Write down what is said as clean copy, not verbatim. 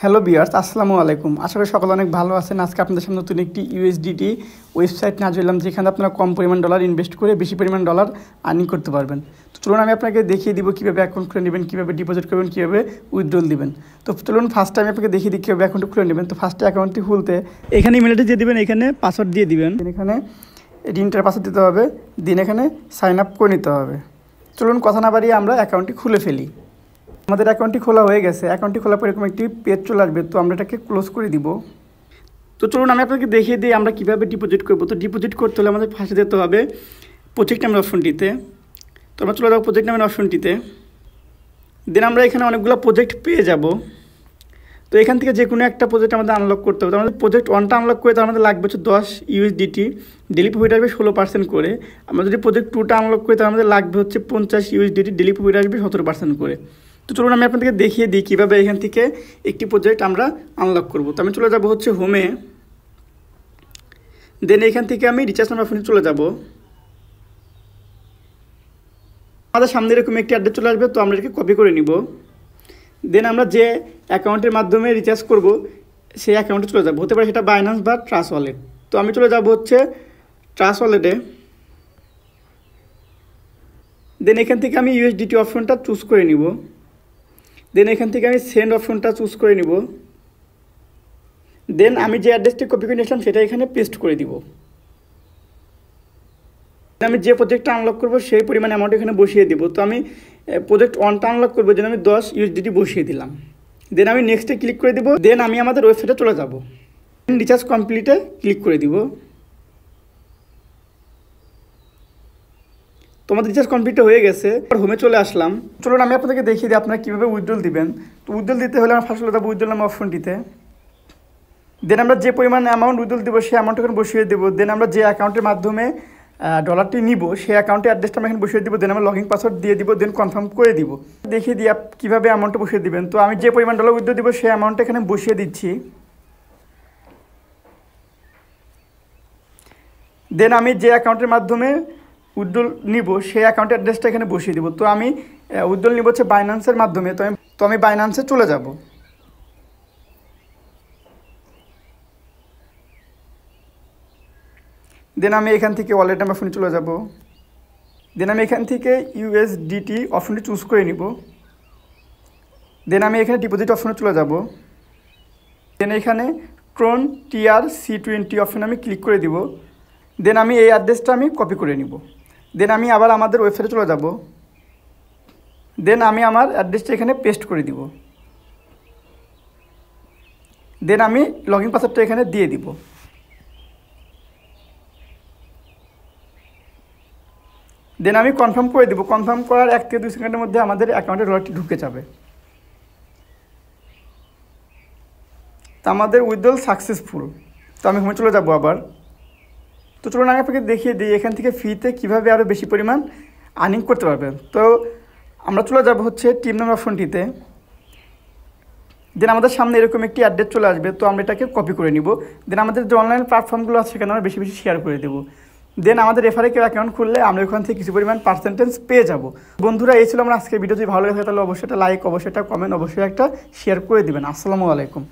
Hello viewers, আসসালামু আলাইকুম। আশা করি সকলে অনেক ভালো আছেন। আজকে আপনাদের সামনে নতুন একটি ইউএসডিটি ওয়েবসাইট নিয়ে হাজির হলাম, যেখানে আপনারা কম পরিমাণ ডলার ইনভেস্ট করে বেশি পরিমাণ ডলার আর্নিং করতে পারবেন। তো চলুন আমি আপনাকে দেখিয়ে দিব কীভাবে অ্যাকাউন্ট খুলে নেবেন, কীভাবে ডিপোজিট করবেন, কীভাবে উইথড্রল দিবেন। তো চলুন ফার্স্ট টাইম আপনাকে দেখিয়ে দিই কীভাবে অ্যাকাউন্ট খুলে নেবেন। তো ফার্স্টে অ্যাকাউন্টটি খুলতে এখানে ইমেল আইডি দিয়ে দেবেন, এখানে পাসওয়ার্ড দিয়ে দিবেন, এখানে ইন্টার পাসওয়ার্ড দিতে হবে, দিন এখানে সাইন আপ করে নিতে হবে। চলুন কথা না বাড়িয়ে আমরা অ্যাকাউন্টটি খুলে ফেলি। আমাদের অ্যাকাউন্টটি খোলা হয়ে গেছে। অ্যাকাউন্টটি খোলার পর এরকম একটি পেজ চলে আসবে, তো আমরা এটাকে ক্লোজ করে দিব। তো চলুন আমি আপনাকে দেখিয়ে দিই আমরা কীভাবে ডিপোজিট করব। তো ডিপোজিট করতে হলে আমাদের ফার্স্টে যেতে হবে প্রজেক্ট নামের অপশনটিতে। তো আমরা চলে যাবো প্রজেক্ট নামের অপশনটিতে। দেন আমরা এখানে অনেকগুলো প্রজেক্ট পেয়ে যাব। তো এখান থেকে যে কোনো একটা প্রজেক্ট আমাদের আনলক করতে হবে। তো আমাদের প্রজেক্ট 1টা আনলক করে তার আমাদের লাগবে হচ্ছে 10 ইউএসডিটি, ডেলি প্রফিট আসবে 16% করে। আমরা যদি প্রজেক্ট 2টা আনলক করি তার আমাদের লাগবে হচ্ছে 50 ইউএসডিটি, ডেলি প্রফিট আসবে 17% করে। তো চলুন আমি আপনাদেরকে দেখিয়ে দিই কীভাবে এখান থেকে একটি প্রজেক্ট আমরা আনলক করব। তো আমি চলে যাব হচ্ছে হোমে, দেন এখান থেকে আমি রিচার্জ নাম্বার অপশনে চলে যাব। আমাদের সামনে এরকম একটি অ্যাড্রেস চলে আসবে, তো আমরা এটাকে কপি করে নিব। দেন আমরা যে অ্যাকাউন্টের মাধ্যমে রিচার্জ করব সেই অ্যাকাউন্টে চলে যাব, হতে পারে সেটা বাইন্যান্স বা ট্রাস্ট ওয়ালেট। তো আমি চলে যাব হচ্ছে ট্রাস্ট ওয়ালেটে। দেন এখান থেকে আমি ইউএসডিটি অপশনটা চুজ করে নিব। দেন এখান থেকে আমি সেন্ড অপশনটা চুজ করে নিব। দেন আমি যে অ্যাড্রেসটি কপি করে নিয়েছিলাম সেটা এখানে পেস্ট করে দিব। আমি যে প্রজেক্টটা আনলক করব সেই পরিমাণ অ্যামাউন্ট এখানে বসিয়ে দিব। তো আমি প্রজেক্ট 1টা আনলক করবো, যেন আমি 10 ইউএসডিটি বসিয়ে দিলাম। দেন আমি নেক্সটে ক্লিক করে দিব। দেন আমি আমাদের ওয়েবসাইটে চলে যাব। রিচার্জ কমপ্লিটে ক্লিক করে দিব। তোমাদের রিচার্জ কমপ্লিট হয়ে গেছে, হোমে চলে আসলাম। চলুন আমি আপনাদেরকে দেখিয়ে দিই আপনারা কীভাবে উইথড্রল দিবেন। তো উইথড্রল দিতে হলে আমরা ফার্স্ট চলে যাবো উইথড্রল নাম অপশনটিতে। দেন আমরা যে পরিমাণ অ্যামাউন্ট উইথড্রল দেবো সেই অ্যামাউন্ট এখানে বসিয়ে দেবো। দেন আমরা যে অ্যাকাউন্টের মাধ্যমে ডলারটি নিব সেই অ্যাকাউন্টের অ্যাড্রেসটা আমরা এখানে বসিয়ে দিব। দেন আমরা লগইন পাসওয়ার্ড দিয়ে দিব, দেন কনফার্ম করে দিব। দেখিয়ে দিই কীভাবে অ্যামাউন্টটা বসিয়ে দিবেন। তো আমি যে পরিমাণ ডলার উইথড্রল দিব সেই অ্যামাউন্টটা এখানে বসিয়ে দিচ্ছি। দেন আমি যে অ্যাকাউন্টের মাধ্যমে উইথড্রল নিব সেই অ্যাকাউন্টের অ্যাড্রেসটা এখানে বসিয়ে দিব। তো আমি উইথড্রল নিব হচ্ছে বাইন্যান্সের মাধ্যমে। তো আমি বাইন্যান্সে চলে যাব। দেন আমি এখান থেকে ওয়ালেট নাম্বার অপশনে চলে যাব। দেন আমি এখান থেকে ইউএসডিটি অপশনটি চুজ করে নিব। দেন আমি এখানে ডিপোজিট অপশনে চলে যাব। দেন এখানে ট্রন TRC20 অপশনে আমি ক্লিক করে দিব। দেন আমি এই অ্যাড্রেসটা আমি কপি করে নিব। দেন আমি আবার আমাদের ওয়েবসাইটে চলে যাব। দেন আমি আমার অ্যাড্রেসটা এখানে পেস্ট করে দিব। দেন আমি লগইন পাসওয়ার্ডটা এখানে দিয়ে দিব। দেন আমি কনফার্ম করে দিব। কনফার্ম করার 1 থেকে 2 সেকেন্ডের মধ্যে আমাদের অ্যাকাউন্টে ডলারটি ঢুকে যাবে। তো আমাদের উইথড্রল সাকসেসফুল। তো আমি হোমে চলে যাব আবার। তো চলুন আমি আপনাকে দেখিয়ে দিই এখান থেকে ফ্রিতে কীভাবে আরও বেশি পরিমাণ আর্নিং করতে পারবেন। তো আমরা চলে যাব হচ্ছে টিম নাম্বার অপশনটিতে। দেন আমাদের সামনে এরকম একটি অ্যাড্রেস চলে আসবে, তো আমরা এটাকে কপি করে নিব। দেন আমাদের যে অনলাইন প্ল্যাটফর্মগুলো আছে সেখানে আমরা বেশি বেশি শেয়ার করে দেবো। দেন আমাদের রেফারে কেউ অ্যাকাউন্ট খুললে আমরা ওখান থেকে কিছু পরিমাণ পার্সেন্টেজ পেয়ে যাব। বন্ধুরা, এই ছিল আমার আজকের ভিডিও। যদি ভালো লাগে তাহলে অবশ্যই একটা লাইক, অবশ্যই একটা কমেন্ট, অবশ্যই একটা শেয়ার করে দেবেন। আসসালামু আলাইকুম।